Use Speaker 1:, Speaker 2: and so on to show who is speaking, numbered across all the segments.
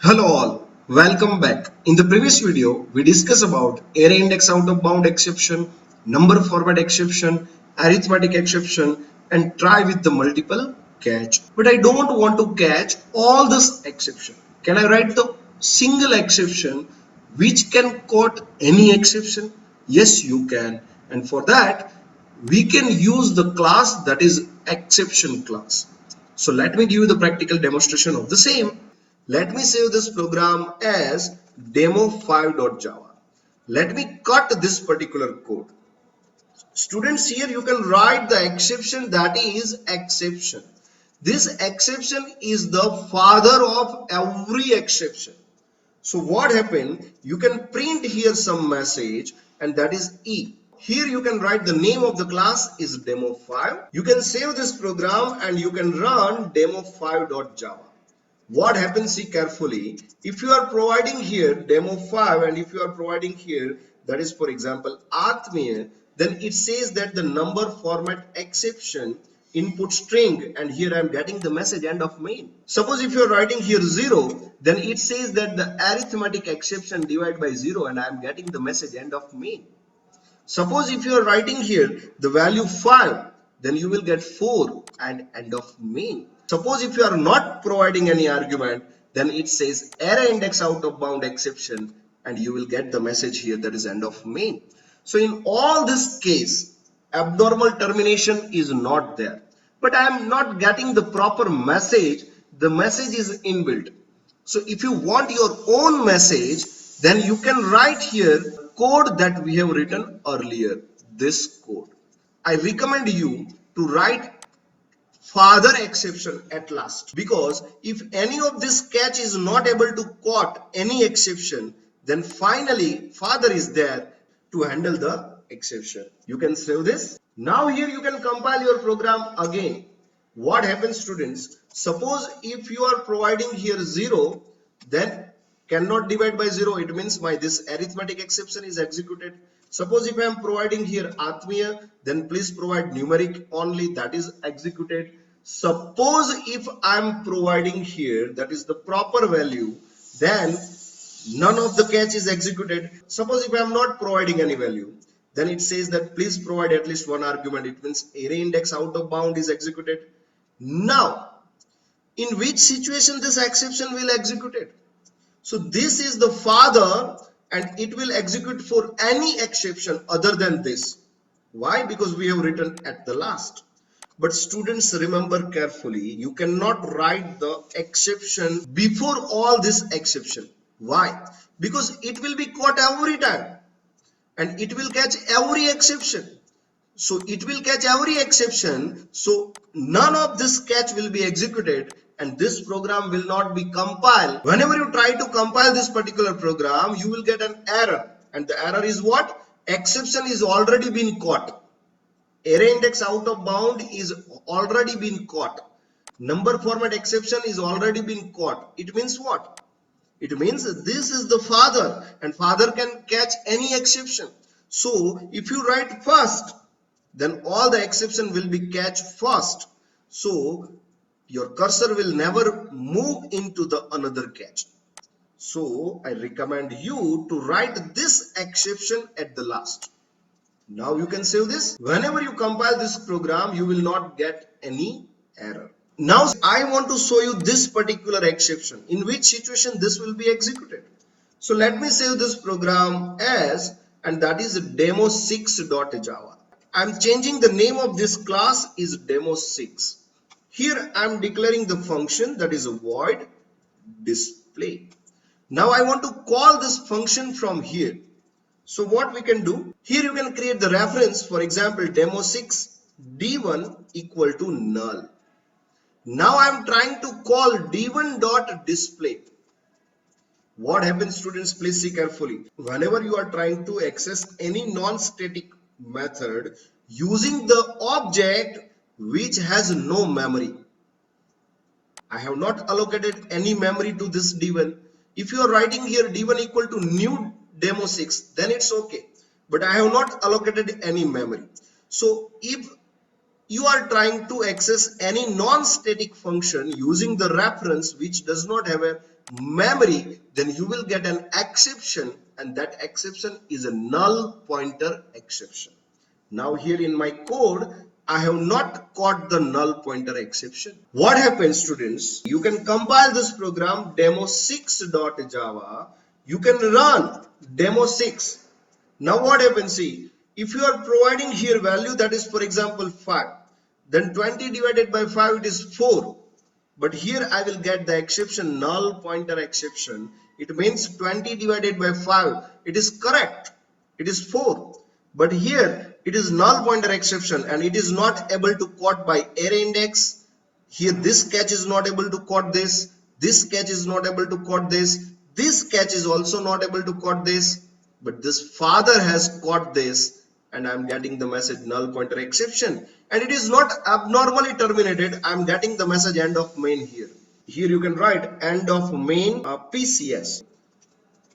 Speaker 1: Hello all, welcome back. In the previous video, we discussed about array index out of bound exception, number format exception, arithmetic exception, and try with the multiple catch. But I don't want to catch all this exception. Can I write the single exception which can quote any exception? Yes, you can. And for that, we can use the class that is exception class. So let me give you the practical demonstration of the same. Let me save this program as demo5.java. Let me cut this particular code. Students, here you can write the exception that is exception. This exception is the father of every exception. So what happened? You can print here some message and that is E. Here you can write the name of the class is demo5. You can save this program and you can run demo5.java. What happens, see carefully, if you are providing here demo5 and if you are providing here that is for example Arithmetic, then it says that the number format exception input string, and here I am getting the message end of main. Suppose if you are writing here 0, then it says that the arithmetic exception divide by 0 and I am getting the message end of main. Suppose if you are writing here the value 5, then you will get 4 and end of main. Suppose if you are not providing any argument, then it says array index out of bound exception and you will get the message here that is end of main. So in all this case, abnormal termination is not there. But I am not getting the proper message. The message is inbuilt. So if you want your own message, then you can write here code that we have written earlier, this code. I recommend you to write father exception at last, because if any of this catch is not able to quote any exception, then finally father is there to handle the exception. You can save this. Now here you can compile your program again. What happens, students? Suppose if you are providing here 0, then cannot divide by 0, it means my this arithmetic exception is executed. Suppose if I am providing here Atmiya, then please provide numeric only, that is executed. Suppose if I am providing here that is the proper value, then none of the catch is executed. Suppose if I am not providing any value, then it says that please provide at least one argument. It means array index out of bound is executed. Now, in which situation this exception will execute it? So this is the father and it will execute for any exception other than this. Why? Because we have written at the last. But students, remember carefully, you cannot write the exception before all this exception. Why? Because it will be caught every time and it will catch every exception. So it will catch every exception. So none of this catch will be executed and this program will not be compiled. Whenever you try to compile this particular program, you will get an error. And the error is what? Exception is already been caught. Array index out of bound is already been caught. Number format exception is already been caught. It means what? It means this is the father and father can catch any exception. So if you write first, then all the exception will be catch first. So your cursor will never move into the another catch. So I recommend you to write this exception at the last. Now you can save this. Whenever you compile this program, you will not get any error. Now I want to show you this particular exception, in which situation this will be executed. So let me save this program as, and that is demo6.java. I'm changing the name of this class is demo6. Here I'm declaring the function that is a void display. Now I want to call this function from here. So what we can do, here you can create the reference, for example demo6 d1 equal to null. Now I am trying to call d1.display. What happens, students? Please see carefully. Whenever you are trying to access any non-static method using the object which has no memory, I have not allocated any memory to this d1. If you are writing here d1 equal to new demo6, then it's okay. But I have not allocated any memory. So if you are trying to access any non-static function using the reference which does not have a memory, then you will get an exception, and that exception is a null pointer exception. Now here in my code, I have not caught the null pointer exception. What happens, students? You can compile this program demo6.java. You can run demo6. Now what happens? See, if you are providing here value that is, for example, 5, then 20 divided by 5, it is 4. But here I will get the exception, null pointer exception. It means 20 divided by 5. It is correct. It is 4. But here it is null pointer exception and it is not able to quote by array index. Here this catch is not able to quote this. This catch is not able to quote this. This catch is also not able to quote this. But this father has caught this, and I'm getting the message null pointer exception, and it is not abnormally terminated. I'm getting the message end of main here. Here you can write end of main PCS.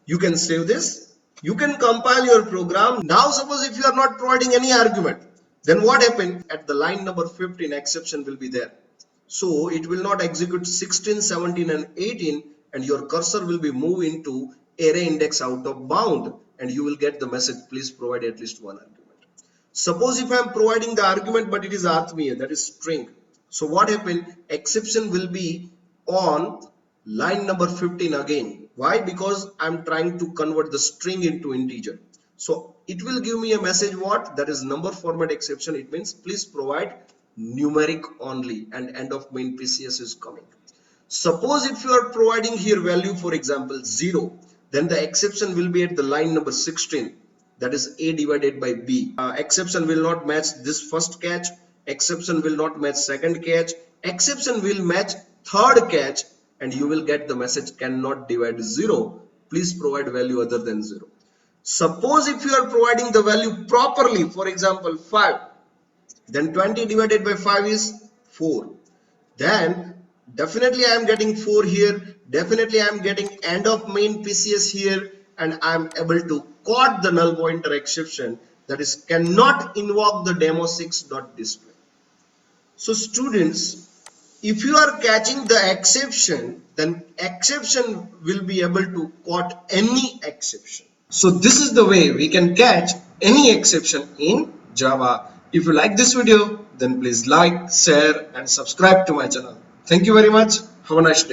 Speaker 1: You can save this. You can compile your program. Now suppose if you are not providing any argument, then what happened? At the line number 15, exception will be there. So it will not execute 16, 17 and 18, and your cursor will be moved into array index out of bound, and you will get the message please provide at least one argument. Suppose if I am providing the argument but it is arithmetic, that is string. So what happened? Exception will be on line number 15 again. Why? Because I am trying to convert the string into integer. So it will give me a message what? That is number format exception. It means please provide numeric only, and end of main PCS is coming. Suppose if you are providing here value, for example 0, then the exception will be at the line number 16, that is a divided by b. Exception will not match this first catch, exception will not match second catch, exception will match third catch, and you will get the message cannot divide 0, please provide value other than 0. Suppose if you are providing the value properly, for example 5, then 20 divided by 5 is 4. Then definitely I am getting 4 here, definitely I am getting end of main PCS here, and I am able to quote the null pointer exception, that is cannot invoke the demo6.display. So students, if you are catching the exception, then exception will be able to quote any exception. So this is the way we can catch any exception in Java. If you like this video, then please like, share and subscribe to my channel. Thank you very much. Have a nice day.